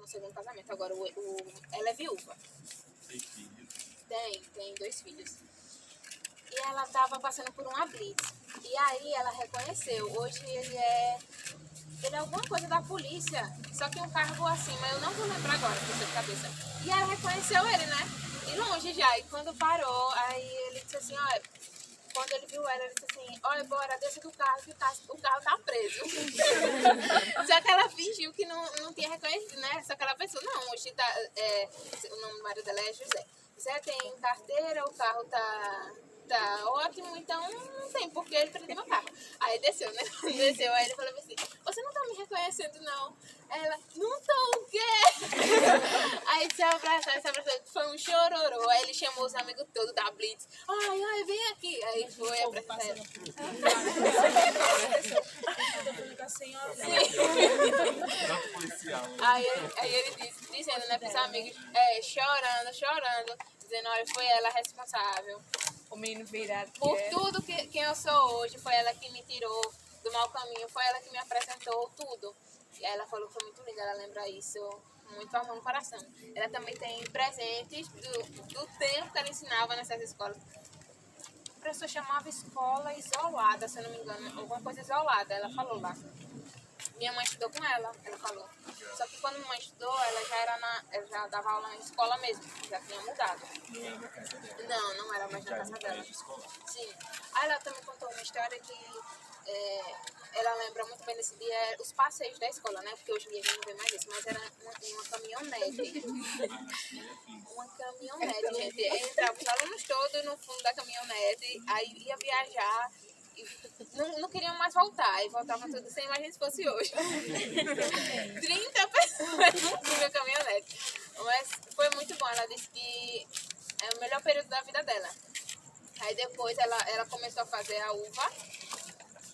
no segundo casamento. Agora, ela é viúva. Tem filho? Tem 2 filhos. E ela estava passando por uma blitz. E aí ela reconheceu. Hoje ele é alguma coisa da polícia, só que um cargo acima, eu não vou lembrar agora, por de cabeça. E ela reconheceu ele, né? E longe já. E quando parou, aí ele disse assim, olha, quando ele viu ela, ele disse assim, olha, bora, desça do carro, que o carro tá preso. Só que ela fingiu que não tinha reconhecido, né? Só que ela pensou, não, hoje tá, o nome do marido dela é José. José tem carteira, o carro tá ótimo, então não tem porque ele prendeu meu carro. Aí desceu, né? Desceu, aí ele falou assim, você não tá me reconhecendo, não. Ela, não tô o quê? Aí se abraçou, foi um chororô. Aí ele chamou os amigos todos da Blitz. Ai, vem aqui. Aí foi abraçar ela. Aí ele dizendo, né, pros amigos, chorando, dizendo, olha, foi ela responsável. O menino virado. Por tudo quem eu sou hoje, foi ela que me tirou do mau caminho, foi ela que me apresentou tudo. E aí ela falou que foi muito linda, ela lembra isso, muito amor no coração. Ela também tem presentes do tempo que ela ensinava nessas escolas. O professor chamava escola isolada, se eu não me engano, alguma coisa isolada, ela falou lá. Minha mãe estudou com ela falou. Só que quando minha mãe estudou, ela já dava aula na escola mesmo, já tinha mudado. Não era na casa dela? Não era mais na casa dela. Sim. Aí ela também contou uma história que ela lembra muito bem desse dia, os passeios da escola, né? Porque hoje em dia a gente não vê mais isso, mas era uma caminhonete. Uma caminhonete, gente. Entrava os alunos todos no fundo da caminhonete, aí ia viajar. Não queriam mais voltar, e voltavam tudo sem imagem se fosse hoje. 30 pessoas no caminhonete. Mas foi muito bom, ela disse que é o melhor período da vida dela. Aí depois ela começou a fazer a uva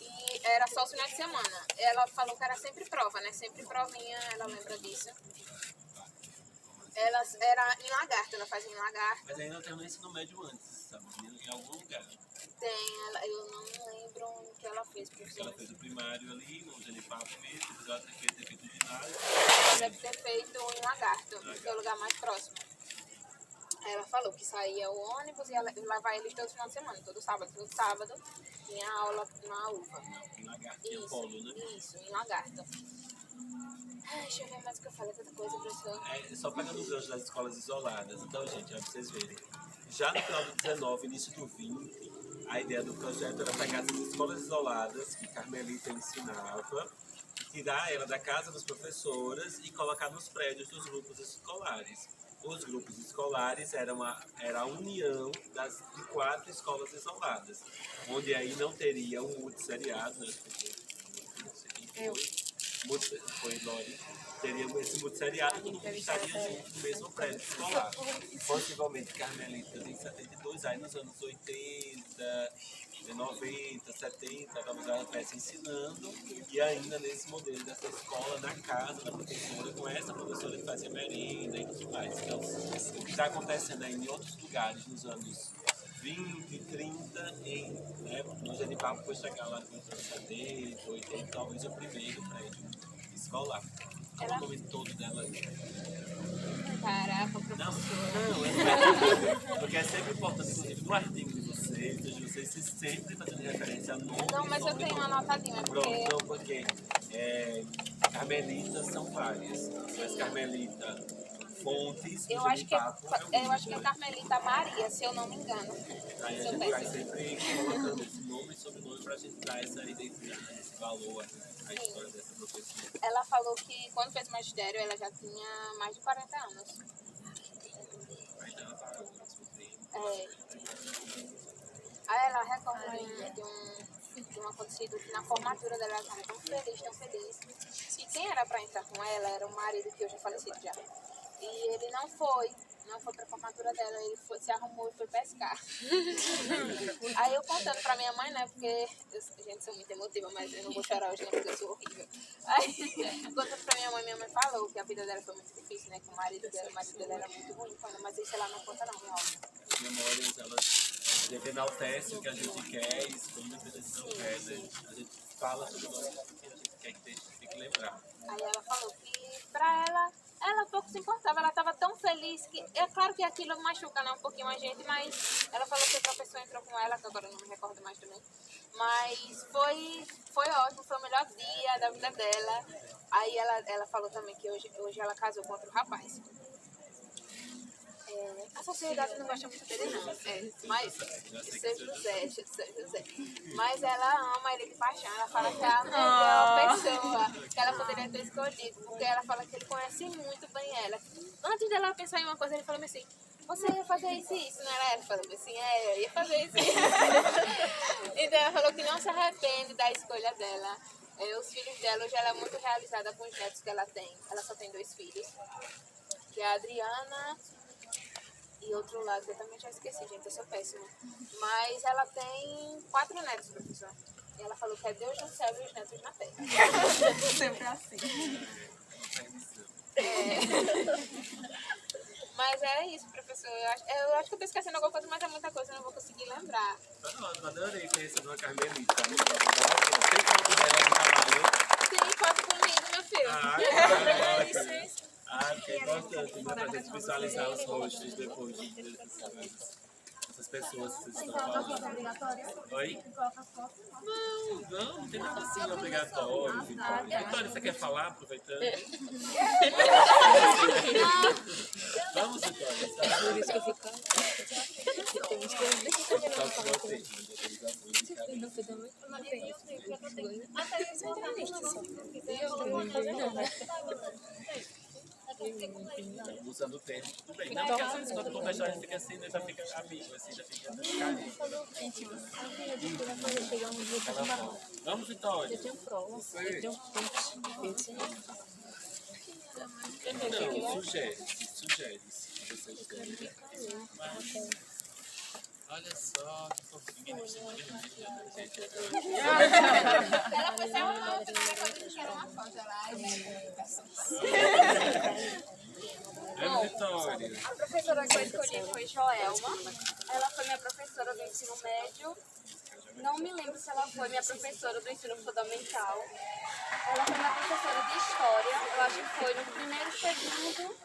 e era só os finais de semana. Ela falou que era sempre prova, né? Sempre provinha, ela lembra disso. Ela era em Lagarto, ela fazia em Lagarto. Mas ainda tem um ensino médio antes, sabe? Em algum lugar. Tem, eu não lembro o que ela fez. Porque ela fez o primário ali, no Genipapo mesmo, depois ela deve ter feito o ginásio. Deve ter feito em Lagarto, que é o lugar mais próximo. Aí ela falou que saía o ônibus e ela levava eles todo final de semana, todo sábado tinha aula na UVA. Em Lagarto tinha polo, né? Isso, em Lagarto. Ai, deixa eu ver mais o que eu falei, tanta coisa, professor. Só pegando o gancho das escolas isoladas. Então, gente, pra vocês verem. Já no final do 19, início do 20, a ideia do projeto era pegar essas escolas isoladas que Carmelita ensinava, tirar ela da casa das professoras e colocar nos prédios dos grupos escolares. Os grupos escolares era a união de 4 escolas isoladas, onde aí não teria um multisseriado, né? Foi Lori. Teria esse multisseriado e todo mundo estaria junto no mesmo prédio escolar. Possivelmente Carmelita tem 72, aí nos anos 80, 90, 70, talvez ela estivesse ensinando, e ainda nesse modelo dessa escola, na casa da professora, com essa professora que fazia merenda e tudo mais. Então, o que está acontecendo aí em outros lugares nos anos 20, 30, no Genipapo foi chegar lá nos anos 70, 80, talvez o primeiro prédio escolar. Qual é o nome todo dela? Caraca, professor. Não, porque é sempre importante, inclusive, no artigo de vocês sempre fazendo referência a nome. Não, mas eu tenho uma anotadinha, porque... Pronto, porque Carmelitas são várias, mas Carmelita Fontes, eu acho que é Carmelita Maria, se eu não me engano. Aí a gente vai sempre colocando esse nome e sobrenome pra gente dar essa identidade, esse valor à história dessa professora. Ela falou que quando fez magistério ela já tinha mais de 40 anos. Aí ela parou no mesmo tempo. Aí ela recordou de um acontecido que na formatura dela ela estava tão feliz. E quem era pra entrar com ela era o marido que hoje é falecido já. E ele não foi pra formatura dela, ele se arrumou e foi pescar. Aí eu contando pra minha mãe, né, porque gente, sou muito emotiva, mas eu não vou chorar hoje não, porque eu sou horrível. Aí, contando pra minha mãe falou que a vida dela foi muito difícil, né, que o marido dela era muito ruim, mas isso ela não conta não, real. As memórias, elas enaltecem o que a gente quer e escondem o que a gente não quer, né? A gente fala sobre o que a gente quer que tem que lembrar. Aí ela falou que pra ela ela tava tão feliz que, é claro que aquilo machuca, né, um pouquinho a gente, mas ela falou que outra pessoa entrou com ela, que agora eu não me recordo mais também. Mas foi ótimo, foi o melhor dia da vida dela. Aí ela falou também que hoje ela casou com outro rapaz. A sociedade não gosta muito dele, não. Mas seu José. Mas ela ama ele de paixão. Ela fala que é a melhor pessoa que ela poderia ter escolhido. Porque ela fala que ele conhece muito bem ela. Antes dela pensar em uma coisa, ele falou assim: você ia fazer isso e isso, não era? Ela falou assim: eu ia fazer isso. Então ela falou que não se arrepende da escolha dela. Os filhos dela, hoje ela é muito realizada com os netos que ela tem. Ela só tem 2 filhos, que é a Adriana e outro lado, eu também já esqueci, gente, eu sou péssima. Mas ela tem 4 netos, professor. E ela falou que é Deus no céu e os netos na terra. Sempre assim. Mas é isso, professor. Eu acho que eu tô esquecendo alguma coisa, mas é muita coisa, eu não vou conseguir lembrar. Eu adorei conhecer uma Carmelita. Tem foto dela no trabalho? Sim, foto comigo, meu filho. Ah, licença. Que é importante, né, pra gente visualizar os rostos depois essas pessoas que vocês estão falando. Oi? Não tem nada assim obrigatório. Vitória, você quer falar, aproveitando? Vamos, Vitória. Por isso que eu fico. Usando o termo, tudo bem. Não, porque às vezes quando conversa a gente fica assim, né, já fica amigo, assim, já fica carinho. Vamos, Vitória. Não, sugere se vocês querem. Olha só, que fofinha. Ela foi ser uma outra, né? Quando eles querem uma foto lá. Vamos, Vitória. A professora que eu escolhi foi Joelma. Ela foi minha professora do ensino médio. Não me lembro se ela foi minha professora do ensino fundamental. Ela foi minha professora de história. Eu acho que foi no primeiro, segundo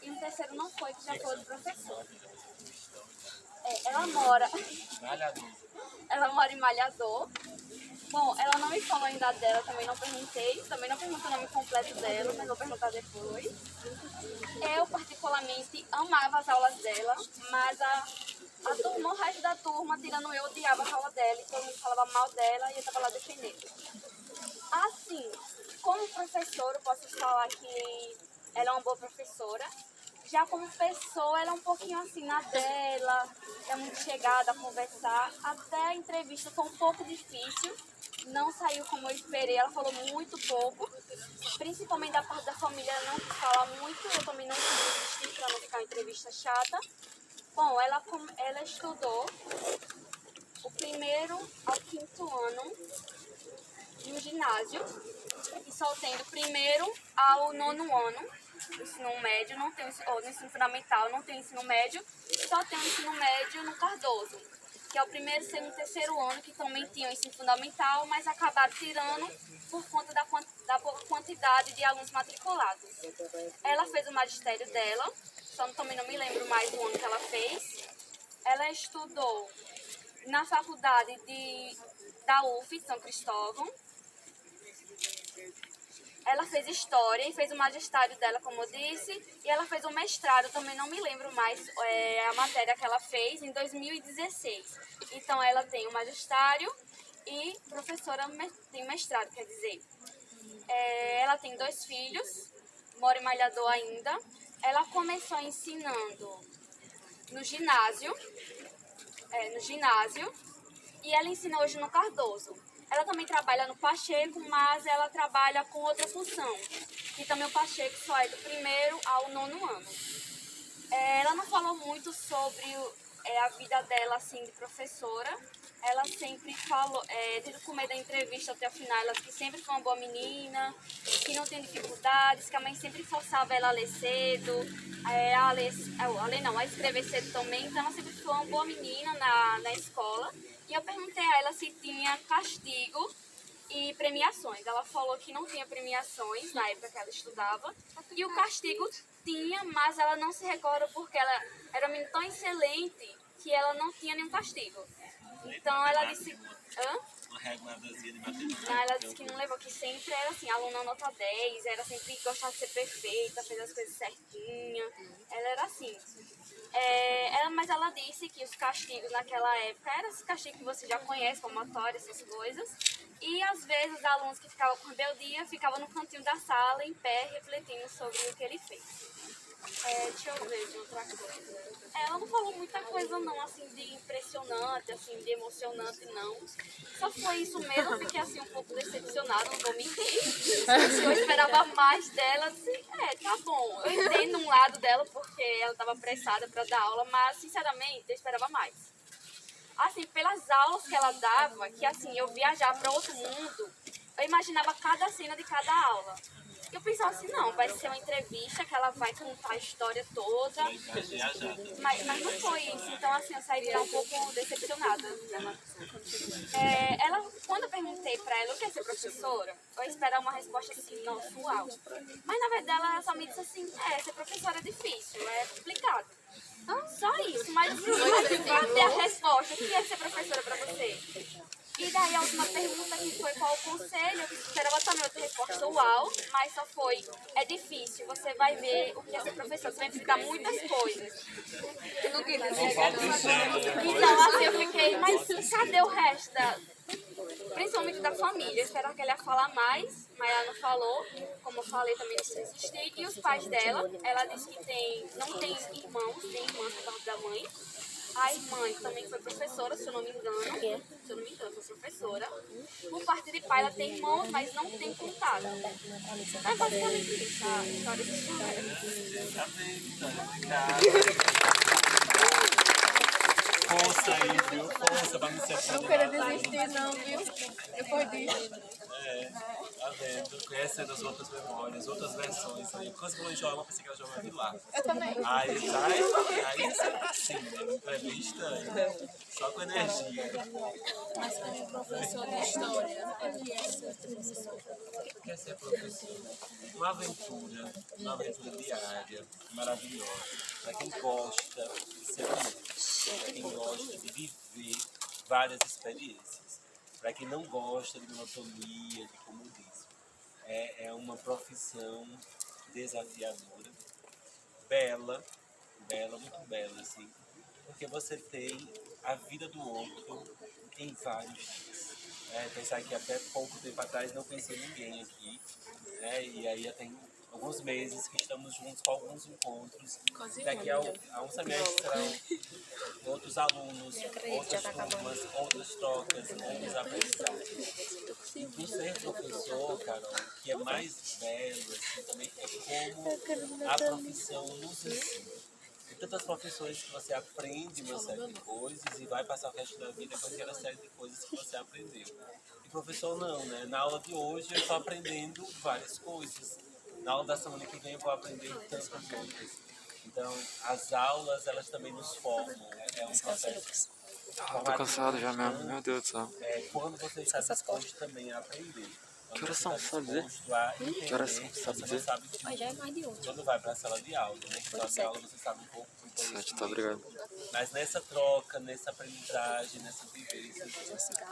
e no terceiro não foi, que já foi outro professor. Ela mora em Malhador. Bom, ela não me falou ainda dela, também não perguntei. Também não pergunto o nome completo dela, mas vou perguntar depois. Eu, particularmente, amava as aulas dela, mas o resto da turma, tirando eu, odiava as aulas dela, e todo mundo falava mal dela e eu estava lá defendendo. Assim, como professora, eu posso falar que ela é uma boa professora. Já como pessoa, ela é um pouquinho assim na dela, é muito chegada a conversar. Até a entrevista foi um pouco difícil, não saiu como eu esperei, ela falou muito pouco. Principalmente da parte da família, ela não quis falar muito, eu também não quis insistir para não ficar uma entrevista chata. Bom, ela estudou o 1º ao 5º ano no ginásio, e só tendo o 1º ao 9º ano. Ensino médio, não tem, ou no ensino fundamental não tem ensino médio, só tem o ensino médio no Cardoso, que é o 1º, 2º e 3º ano, que também tinham ensino fundamental, mas acabaram tirando por conta da pouca quantidade de alunos matriculados. Ela fez o magistério dela, só também não me lembro mais do ano que ela fez. Ela estudou na faculdade da UF, São Cristóvão. Ela fez história e fez o magistério dela, como eu disse, e ela fez o mestrado, também não me lembro mais a matéria que ela fez, em 2016. Então, ela tem o magistério e professora tem mestrado, quer dizer. Ela tem 2 filhos, mora em Malhador ainda. Ela começou ensinando no ginásio, e ela ensina hoje no Cardoso. Ela também trabalha no Pacheco, mas ela trabalha com outra função, que também o Pacheco só é do 1º ao 9º ano. Ela não falou muito sobre a vida dela, assim, de professora. Ela sempre falou, desde o começo da entrevista até o final, ela que sempre foi uma boa menina, que não tem dificuldades, que a mãe sempre forçava ela a ler cedo, a escrever cedo também. Então, ela sempre foi uma boa menina na escola. E eu perguntei a ela se tinha castigo e premiações. Ela falou que não tinha premiações na época que ela estudava. E o castigo Tinha, mas ela não se recorda porque ela era uma menina tão excelente que ela não tinha nenhum castigo. Então ela disse... Hã? Uma reguadazinha de matemática. Não, ela disse que não levou, que sempre era assim, aluna nota 10, era sempre gostava de ser perfeita, fez as coisas certinha. Ela era assim. Mas ela disse que os castigos naquela época eram esses castigos que você já conhece, palmatória, essas coisas. E às vezes os alunos que ficavam com rebeldia ficavam no cantinho da sala, em pé, refletindo sobre o que ele fez. Deixa eu ver de outra coisa. Ela não falou muita coisa não, assim, de impressionante, assim, de emocionante, não. Só foi isso mesmo, eu fiquei assim um pouco decepcionada, não vou mentir. Eu esperava mais dela, disse, tá bom. Eu entendo um lado dela porque ela estava apressada para dar aula, mas sinceramente eu esperava mais. Assim, pelas aulas que ela dava, que assim, eu viajava para outro mundo, eu imaginava cada cena de cada aula. Eu pensava assim, não, vai ser uma entrevista que ela vai contar a história toda. Mas não foi isso. Então, assim, eu saí de lá um pouco decepcionada. Quando eu perguntei pra ela o que é ser professora, eu esperava uma resposta assim, não, uau. Mas, na verdade, ela só me disse assim, ser professora é difícil, é complicado. Então, só isso. Mas cadê a resposta? O que é ser professora pra você? E daí a última pergunta que foi qual o conselho, eu esperava também outra resposta uau, mas só foi, é difícil, você vai ver o que é ser professor, você vai explicar muitas coisas. Eu não queria dizer. Então assim eu fiquei, mas cadê o resto principalmente da família? Eu esperava que ela ia falar mais, mas ela não falou, como eu falei também não insistir. E os pais dela, ela disse que não tem irmãos, tem irmãs por parte da mãe. A irmã também foi professora, se eu não me engano. Se eu não me engano, foi professora. Por parte de pai, ela tem irmãos, mas não tem contato. É basicamente isso, a história desse Força aí, viu? Força pra me separar. Não queria desistir, não, viu? Depois disso. Tá vendo? Conhecendo as outras memórias, outras versões aí. Quando você falou em Joelma, eu pensei que era Joelma Vilar. Eu também. Aí sim, né? Entrevista só com energia. Mas como professor de história, o que é ser professor? Quer ser professor? Uma aventura diária, maravilhosa. Para quem gosta de ser humano, para quem gosta de viver várias experiências, para quem não gosta de monotonia, de comodismo. É uma profissão desafiadora, bela, muito bela, assim, porque você tem a vida do outro em vários dias. Pensar que até pouco tempo atrás não conhecia ninguém aqui, né? E aí tem alguns meses que estamos juntos com alguns encontros. Daqui a um semestre serão outros alunos, outras turmas, outras trocas, outros aprendizados. E por ser professor, Carol, que é mais belo, assim, também é como a profissão nos ensina. Tem tantas profissões que você aprende uma série de coisas e vai passar o resto da vida com aquela série de coisas que você aprendeu. E professor não, né? Na aula de hoje eu estou aprendendo várias coisas. Na aula da semana que vem eu vou aprender tantas coisas. Então, as aulas, elas também nos formam. É um processo. Tô cansado já mesmo, meu Deus do céu. Quando você está disposto também a aprender. Que horas são, sabe dizer? Que horas são, sabe dizer? Mas já é mais de 8. Quando vai para a sala de aula, né? Na sala de aula você sabe um pouco do conhecimento. 7, tá, obrigado. Mas nessa troca, nessa aprendizagem, nessa vivência,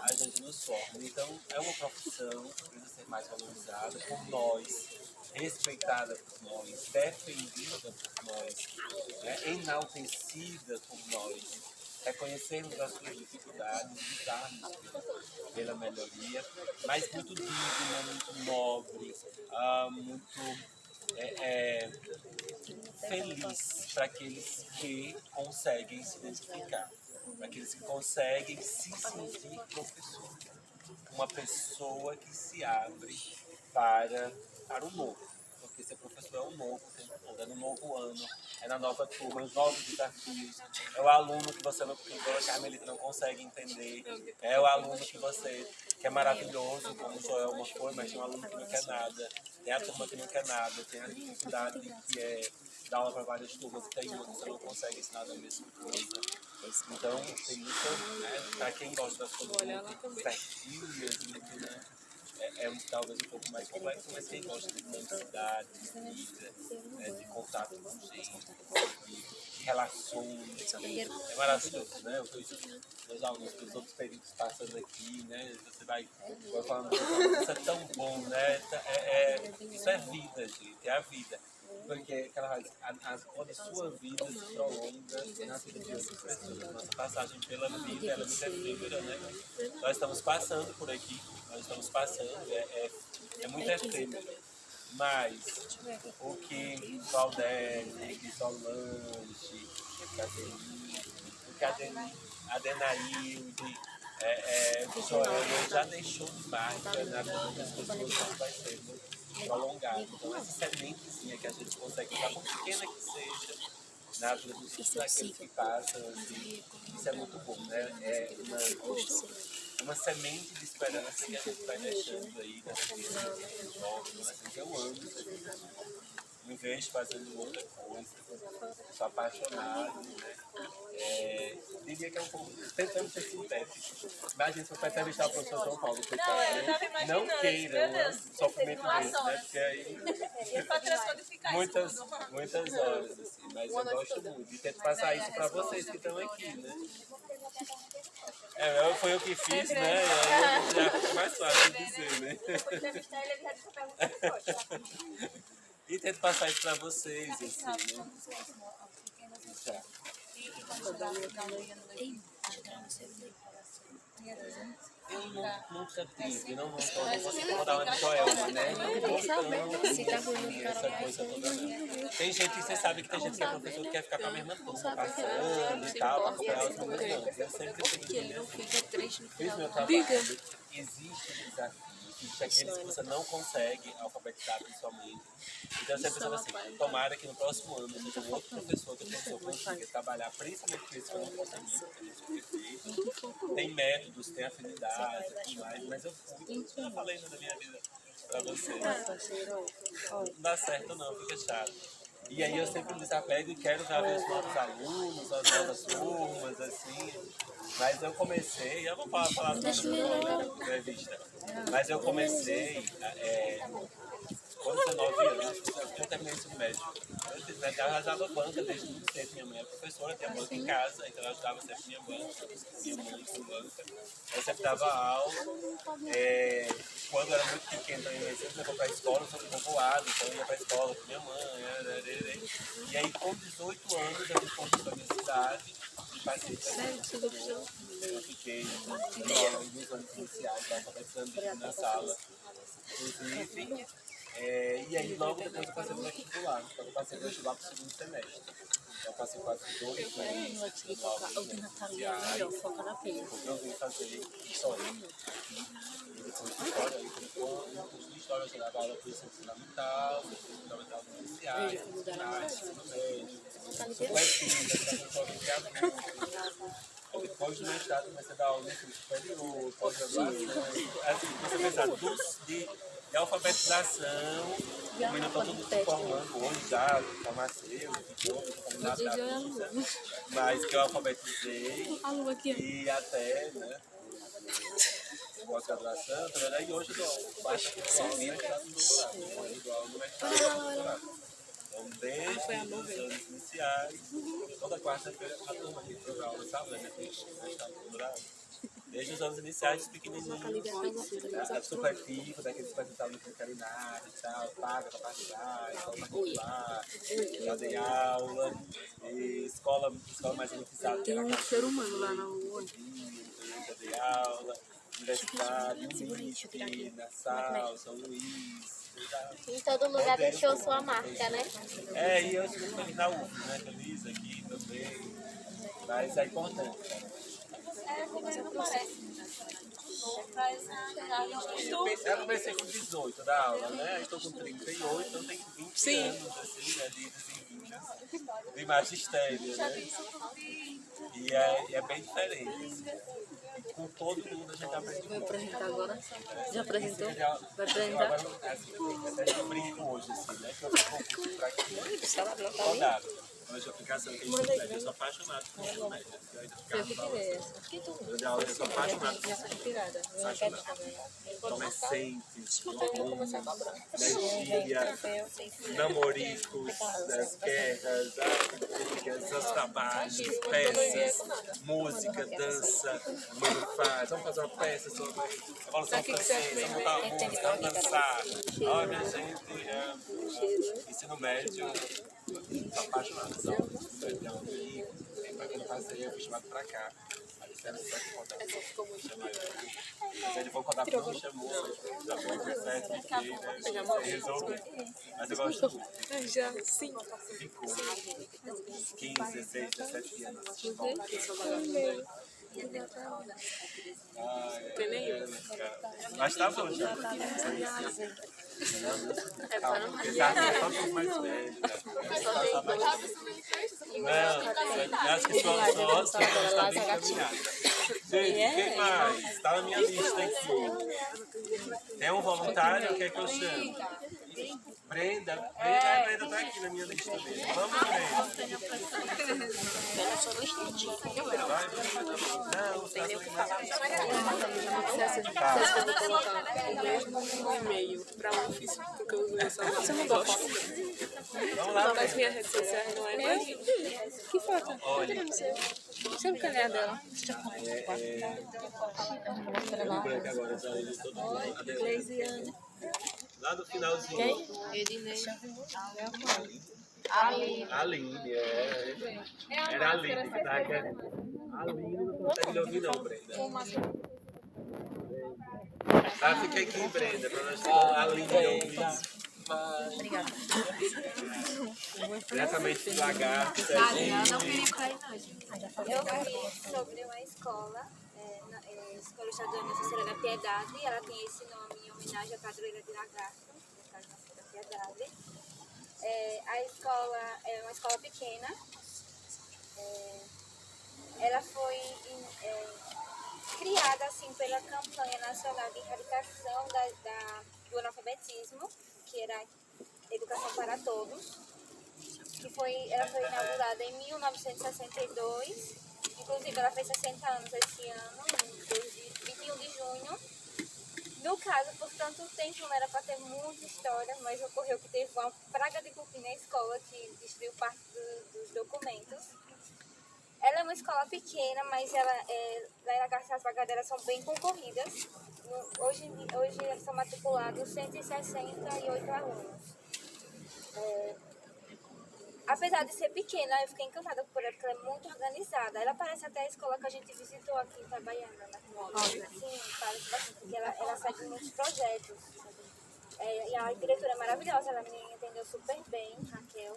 a gente nos forma. Então, é uma profissão que precisa ser mais valorizada por nós, respeitada por nós, defendida por nós, enaltecida por nós. Reconhecermos as suas dificuldades, lutarmos pela melhoria, mas muito digna, muito nobre, muito feliz para aqueles que conseguem se identificar, para aqueles que conseguem se sentir professor. Uma pessoa que se abre para o novo, porque ser professor é um novo tempo todo, é no novo ano, é na nova turma, os novos desafios, é o aluno que você, a Carmelita, não consegue entender, é o aluno que é maravilhoso, como o Joelma foi, mas tem um aluno que não quer nada, tem a turma que não quer nada, tem a dificuldade que é dar aula para várias turmas, e tem uma que você não consegue ensinar da mesma coisa. Então, tem isso, né, para quem gosta das coisas certinhas, né, talvez um pouco mais complexo, mas quem gosta de diversidade, de vida, de contato com gente, de relações, é maravilhoso, né? Eu vejo meus alunos dos outros períodos passando aqui, né? Você vai falando, isso é tão bom, né? Isso é vida, gente, é a vida. Porque quando a sua vida se prolonga na vida de outras pessoas. Nossa passagem pela vida ela é muito efêmera, né? Nós estamos passando por aqui, é muito efêmero. Mas o que Valdério, o que Solange, o que Adenaílde, o Joel já deixou de marca na vida das pessoas que vai sendo prolongado. Então, essa sementezinha que a gente consegue usar, por pequena que seja, na vida daqueles que passam, assim, isso é muito bom, né? É uma semente de esperança que a gente vai deixando aí nas crianças, jovens, assim, que eu amo isso aqui. Me vejo fazendo outra coisa, sou apaixonado, né? Diria que é um pouco tentando ser sintético. Imagina se eu for entrevistar o professor João Paulo, não queiram o sofrimento desse, né? Porque aí muitas horas, assim, mas eu gosto muito e tento passar isso para vocês que estão aqui, né? Foi eu que fiz, né? Aí já fica mais fácil de dizer, né? E tento passar isso para vocês, assim, né? Já. Eu nunca tive, não vou dar uma de Joelma, né? Essa coisa toda não. Tem gente que você sabe que tem gente que é professor que quer ficar com a mesma turma, passando e tal, para acompanhar os meninos, não. Eu sempre fiz meu trabalho. Existe um desafio. Existe aqueles que você não consegue alfabetizar principalmente. Então eu sempre pensava assim, tomara que no próximo ano eu seja um outro professor que eu consiga trabalhar principalmente com esse que eu não consegui, tem métodos, tem afinidade e tudo mais, mas eu já falei na minha vida pra vocês. Não dá certo não, fica chato. E aí eu sempre me desapego e quero já ver os novos alunos, as novas turmas, assim. Mas eu comecei, eu vou falar na entrevista, mas eu comecei com 19 anos, eu terminei ensino médio. Eu arrasava banca desde muito cedo. Minha mãe é professora, tinha banca em casa, então eu ajudava sempre minha mãe com banca. Eu sempre dava aula. Quando eu era muito pequeno, eu sempre levava para a escola, eu sempre povoado, então eu ia para a escola com minha mãe. E aí, com 18 anos, eu fui para a minha cidade e passei para eu fiquei nos anos iniciais, alfabetizando na sala. Inclusive, e aí logo depois eu passei no vestibular. Então eu passei no vestibular para o segundo semestre. Eu passei quase 2 anos porque eu vim fazer história. História eu dava aula para o ensino fundamental iniciais, ensino médio, depois do mestrado comecei a dar aula no ensino superior, pós-graduação. Assim, você pensar de alfabetização, como ainda estão todos se formando hoje já, farmacêutico, mas que eu alfabetizei e até, né, pós-graduação, e hoje eu dou baixa mestrado no doutorado. Então, desde os anos iniciais, toda quarta-feira a turma aqui para aula, sabe, né, mestrado no doutorado. Desde os anos iniciais, pequenininhos, supletivo, daqueles que apresentavam no veterinário e tal, paga para participar, escola particular, já dei aula, e escola mais elitizada. Tem um ser humano lá na rua. Já dei aula, universidade, UNISP, Nassau, São Luís. Em todo lugar deixou sua marca, né? E eu estou feliz na UF, né? Feliz aqui também, mas é importante, cara. Eu comecei com 18 da aula, né? Estou com 38, então tenho 20 anos, assim, né? De magistério, né? E é bem diferente. Assim. Com todo mundo a gente aprende. Vai apresentar agora? Já apresentou? Vai Agora, apresentar? assim, eu brinco hoje, assim, né? Que eu vou para aqui. Rodado. de aplicação que a gente média. Eu sou apaixonado por ensino médio. Eu ainda ficava falando assim. Eu sou apaixonado por ensino médio. Adolescentes, da gíria, namoricos, das guerras, das brigas, os trabalhos, peças, música, dança, faz. Vamos fazer uma peça sobre a Revolução Francesa, vamos montar uma música, vamos dançar. Olha, minha gente, ensino médio, sou apaixonado. Tem um amigo, quando eu passei, eu fui chamado pra cá. Essa ficou muito mas ele foi contar porque me chamou, já foi interessante, fiquei, né? Resolvi. Mas eu gosto muito. Já, sim. Ficou 15, 16, 17 anos. Tem nenhum. Mas tá bom já. Só um mais velho. Não, acho que só está bem encaminhado. Gente, quem mais? Está na minha lista aqui. Tem um voluntário? O que é que eu chamo? Brenda. Brenda tá aqui na minha lista mesmo. Vamos, Brenda. Vai, Brenda. Não, você Um e-mail pra um ofício, porque eu uso meu celular. Você não gosta? Vamos lá, Mas minhas redes sociais não é mais. Que foto? olha. Sempre que é dela. O branco agora já ele todo lá no finalzinho. Quem? Ednei. Aline, era a Aline que tá aqui. Aline não consegue ouvir não, Brenda. Tá, fica aqui, Brenda, pra nós ter a Aline ouvir. Obrigada. Diretamente do lagarto. Eu vi sobre uma escola, Escola Estadual Nossa Senhora da Piedade. Ela tem esse nome em homenagem à padroeira de Lagarto, Nossa Senhora da Piedade. A escola é uma escola pequena. Ela foi criada assim, pela campanha nacional de erradicação do analfabetismo, que era Educação para Todos, ela foi inaugurada em 1962, inclusive ela fez 60 anos esse ano, em 21 de junho. No caso, por tanto tempo não era para ter muita história, mas ocorreu que teve uma praga de cupim na escola que destruiu parte dos documentos. Ela é uma escola pequena, mas lá em Lagarto as vagas dela são bem concorridas. Hoje são matriculados 168 alunos. Apesar de ser pequena, eu fiquei encantada por ela, porque ela é muito organizada. Ela parece até a escola que a gente visitou aqui em Itabaiana, né? Sim, parece bastante, porque ela segue muitos projetos. E a diretora é maravilhosa, ela me entendeu super bem, Raquel.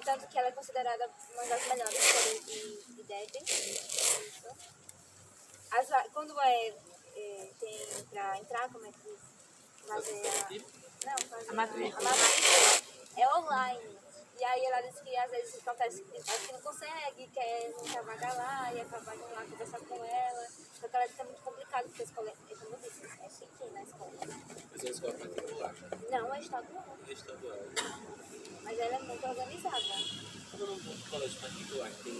Tanto que ela é considerada uma das melhores escolas de DEP. Quando tem para entrar, como é que fazer a matrícula é online. E aí ela disse que às vezes acontece que não consegue, quer não vaga lá e acaba indo lá conversar com ela. Só que ela disse que é muito complicado, porque a escola como eu disse, é pequena a escola. Mas é uma escola particular? Não, é estadual. É estadual. Mas ela é muito organizada. Como não vou colégio particular, que tem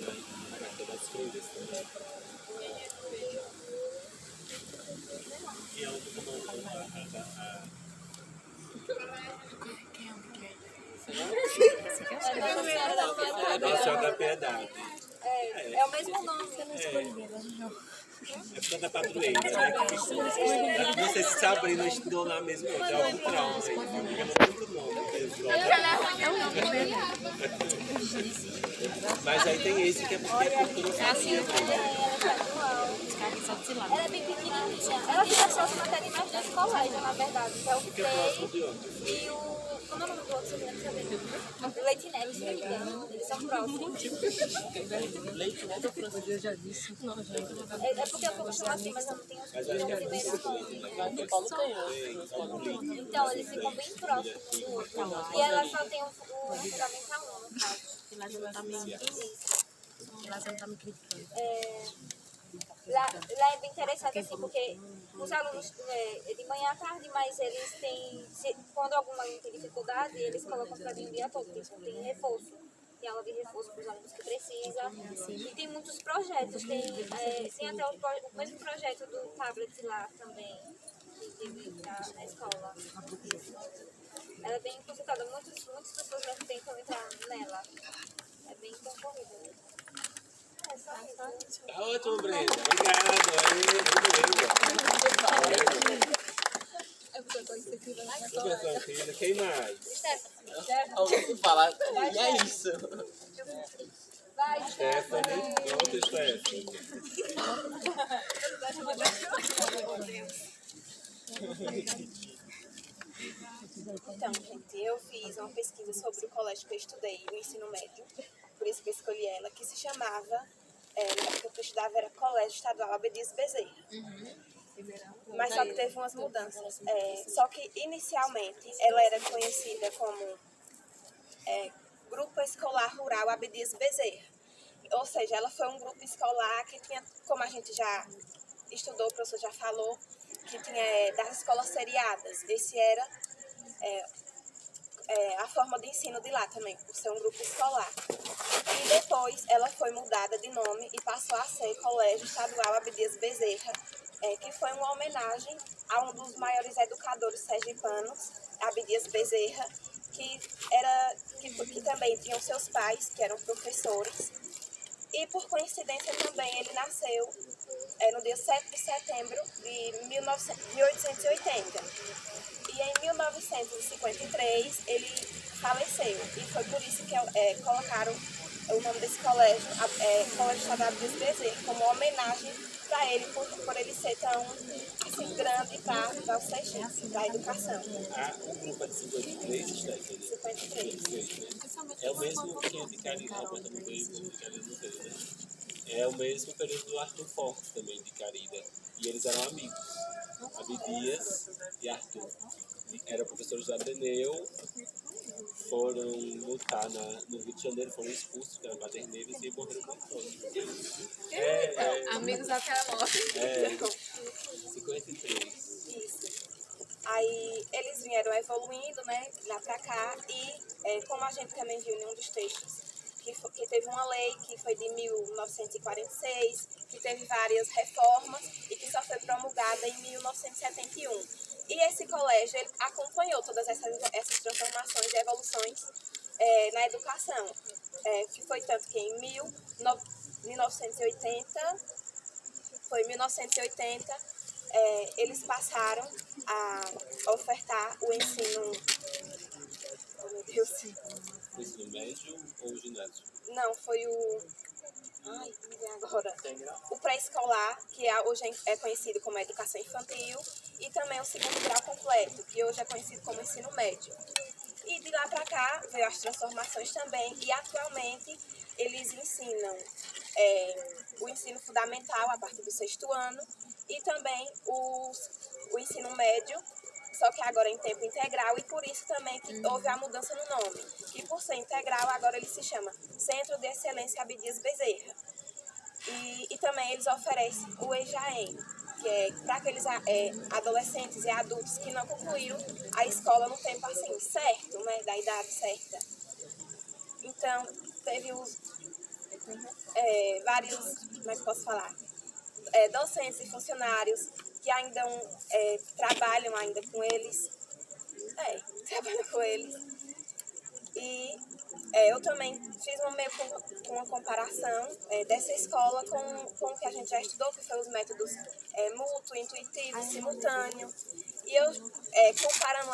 a carta das freiras também. E é onde comanda a Nossa Senhora da Piedade. É o mesmo nome. É por causa da padroeira, né? Não sei se Sabrina estudou lá mesmo, é o cultural, mas eu não lembro o nome. Mas aí tem esse que é porque é cultura Ela é bem pequenininha. Ela fica só as matérias mais dois colégios, na verdade, que é o FEI e o... Como é o nome do outro? O Leite Neves, eles são próximos. Leite Neves ou Francisco? Eu já disse. É porque eu vou chamar assim, mas eu não tenho nome. Então, eles ficam bem próximos um do outro. E ela só tem o fundamental 1, no caso. Ela já tá me criticando. lá é bem interessante, assim, porque os alunos é de manhã à tarde, mas eles têm, quando algum aluno tem dificuldade, eles colocam para vir o dia todo, porque eles não têm reforço. Tem aula de reforço para os alunos que precisam. E tem muitos projetos, tem até o mesmo projeto do tablet lá também, que teve na escola. Ela é bem consultada, muitas pessoas tentam entrar nela. É bem concorrida. É só isso. Tá ótimo, Brenda. Obrigado. Professor Filha, quem mais? Alguém falar, e é isso. Stephanie. Pronto, Stephanie. Então, gente, eu fiz uma pesquisa sobre o colégio que eu estudei, o ensino médio, por isso que eu escolhi ela, que se chamava, na época que eu estudava, era Colégio Estadual Abdias Bezerra. Mas só que teve umas mudanças. Só que, inicialmente, ela era conhecida como Grupo Escolar Rural Abdias Bezerra. Ou seja, ela foi um grupo escolar que tinha, como a gente já estudou, o professor já falou, que tinha das escolas seriadas. Esse era a forma de ensino de lá também, por ser um grupo escolar. E depois ela foi mudada de nome e passou a ser Colégio Estadual Abdias Bezerra, que foi uma homenagem a um dos maiores educadores sergipanos, Abdias Bezerra, que também tinham seus pais, que eram professores. E por coincidência também ele nasceu no dia 7 de setembro de 1880. E em 1953 ele faleceu. E foi por isso que colocaram o nome desse colégio, Colégio Estadual Abdias Bezerra, como homenagem para ele, por ele ser tão assim, grande para o sergipe, para a educação. O grupo é de 53, Stephanie? 53. É o mesmo que de Carina, é o mesmo período do Arthur Fortes também, de Carina. E eles eram amigos, Abdias e Arthur. Eram professores do Ateneu, foram lutar no Rio de Janeiro, foram expulsos, que eram paderneiros, e morreram muito todos. Amigos até a morte. 53. Isso. Aí eles vieram evoluindo, né, lá pra cá, e como a gente também viu em um dos textos, que teve uma lei que foi de 1946, que teve várias reformas e que só foi promulgada em 1971. E esse colégio ele acompanhou todas essas transformações e evoluções na educação, que foi tanto que em 1980, eles passaram a ofertar o ensino. Oh, meu Deus. O ensino médio ou o ginásio? Não, foi o. Ai, me vem agora. O pré-escolar, que hoje é conhecido como educação infantil, e também o segundo grau completo, que hoje é conhecido como ensino médio. E de lá para cá veio as transformações também, e atualmente eles ensinam o ensino fundamental a partir do 6º ano e também o ensino médio, só que agora em tempo integral, e por isso também que houve a mudança no nome, que por ser integral agora ele se chama Centro de Excelência Abdias Bezerra. E também eles oferecem o EJAEM, que é para aqueles adolescentes e adultos que não concluíram a escola no tempo assim, certo, né, da idade certa. Então, teve vários, como é que posso falar, docentes e funcionários que ainda trabalham ainda com eles, trabalham com eles. E eu também fiz uma comparação dessa escola com o que a gente já estudou, que foi os métodos mútuo, intuitivo, simultâneo. E eu, comparando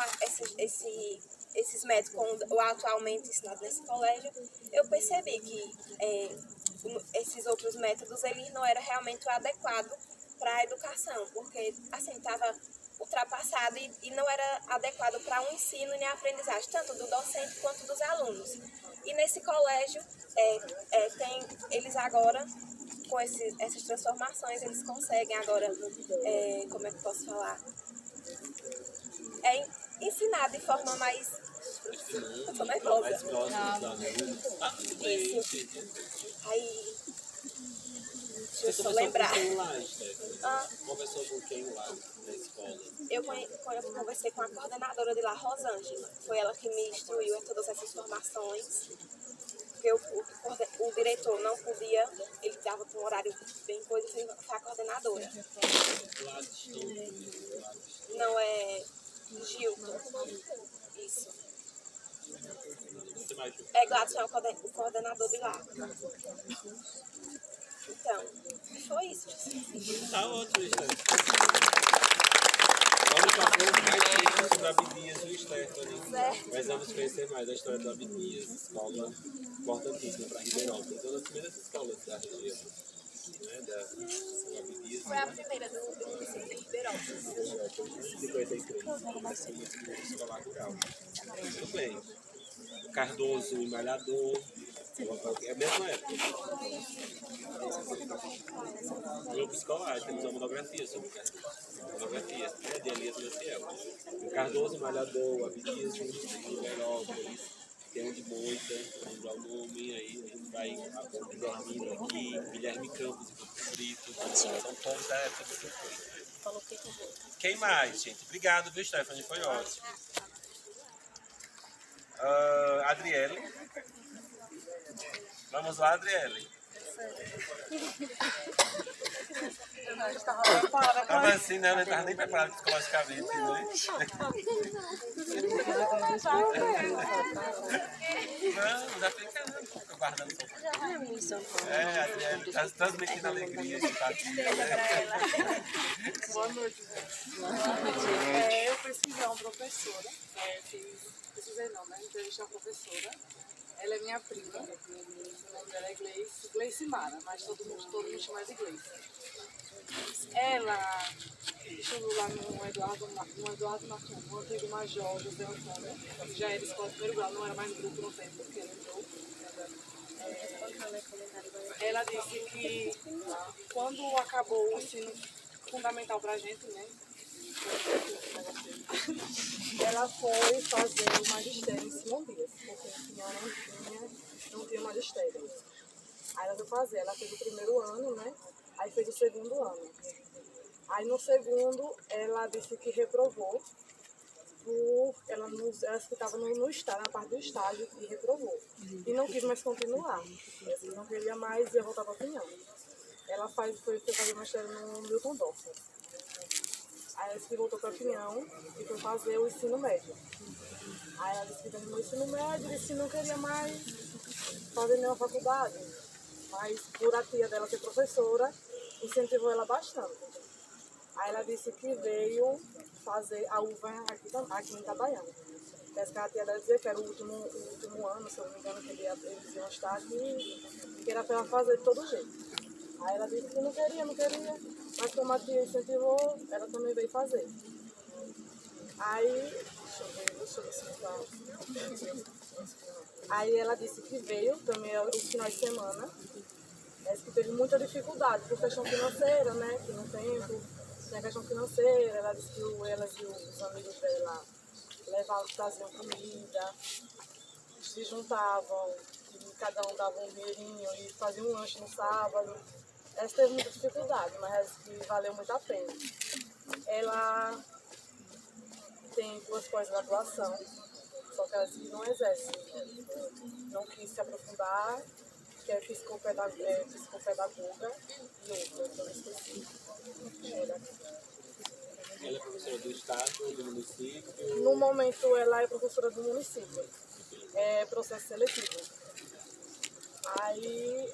esses métodos com o atualmente ensinado nesse colégio, eu percebi que esses outros métodos eles não eram realmente o adequado para a educação, porque assim, estava ultrapassado e não era adequado para o ensino e a aprendizagem, tanto do docente quanto dos alunos. E nesse colégio, eles agora, com essas transformações, eles conseguem agora, como é que eu posso falar? Ensinar de forma mais... Eu tô nervosa. Mais próximo dos alunos. Isso. Aí... Deixa eu só lembrar. Quem lá, Stephanie? Ah, Conversou com quem lá na escola? eu conversei com a coordenadora de lá, Rosângela. Foi ela que me instruiu em todas essas formações. Porque o diretor não podia, ele estava com um horário bem coisa, foi a coordenadora. Não, é Gilton. Isso. É Gladson, é o coordenador de lá. Então, foi isso. Tá ótimo, Stephanie. Vamos para mais tempo sobre Abdias, viu, Stephanie? Mas vamos conhecer mais a história do Abdias, escola importantíssima para Ribeirópolis. Uma das primeiras escolas da região, né, da Abdias. Foi a primeira do município de Ribeirópolis. 53, uma escola rural. Muito bem. Cardoso e Malhador. É a mesma época. Grupo escolar, temos uma monografia sobre monografia, é de Elias Maciel. Cardoso, Malhador, Abdias, Ribeirópolis, tem um de Moita, vamos dar o nome aí, a gente vai dormindo aqui, Guilherme Campos e Campo Frito, são todos da época do Campo. Quem mais, gente? Obrigado, viu, Stephanie? Foi ótimo. Adriele. Vamos lá, Adriele. Estava assim, né? Eu não estava nem preparado psicologicamente, né? Não, já fica guardando só. Adriele, está transmitindo alegria de estar aqui. Boa noite. Eu pesquisei uma professora, pesquisei não, né? Entrevistei uma professora. Ela é minha prima, o nome dela é Gleice Mara, mas todo mundo me chama de Gleice. Ela estudou lá no Eduardo Marcon, no antigo Major José Antônio, que já era escola de primeiro grau, não era mais grupo no tempo que ele entrou. Ela disse que quando acabou o ensino fundamental pra gente, né? Ela foi fazer o magistério em Simão Dias, porque a senhora não tinha magistério. Aí ela foi fazer, ela fez o primeiro ano, né? Aí fez o segundo ano. Aí no segundo, ela disse que reprovou, ela estava no estágio, na parte do estágio, e reprovou. E não quis mais continuar. Assim, não queria mais, ia voltar para a Pinhão. Ela foi fazer magistério no Milton Dorfer. Aí ela disse que voltou para Pinhão e foi fazer o ensino médio. Aí ela disse que terminou o ensino médio e disse que não queria mais fazer nenhuma faculdade. Mas por a tia dela ser professora, incentivou ela bastante. Aí ela disse que veio fazer a UVA aqui em Itabaiana. Parece que a tia dela dizia que era o último ano, se eu não me engano, que eles iam estar aqui e que era para ela fazer de todo jeito. Aí ela disse que não queria, mas como a tia incentivou, ela também veio fazer. Aí, deixa eu ver se está. Aí ela disse que veio também o final de semana. Ela disse que teve muita dificuldade por questão financeira, né? Que no tempo tinha questão financeira. Ela disse que elas e os amigos dela levavam, traziam comida, se juntavam, e cada um dava um dinheirinho e faziam um lanche no sábado. Ela teve muita dificuldade, mas ela disse que valeu muito a pena. Ela tem 2 pós-graduação, só que ela disse que não exerce. Não quis se aprofundar, que é psicopedagoga e outra, que eu esqueci. Ela é professora do estado, do município? No momento, ela é professora do município. É processo seletivo. Aí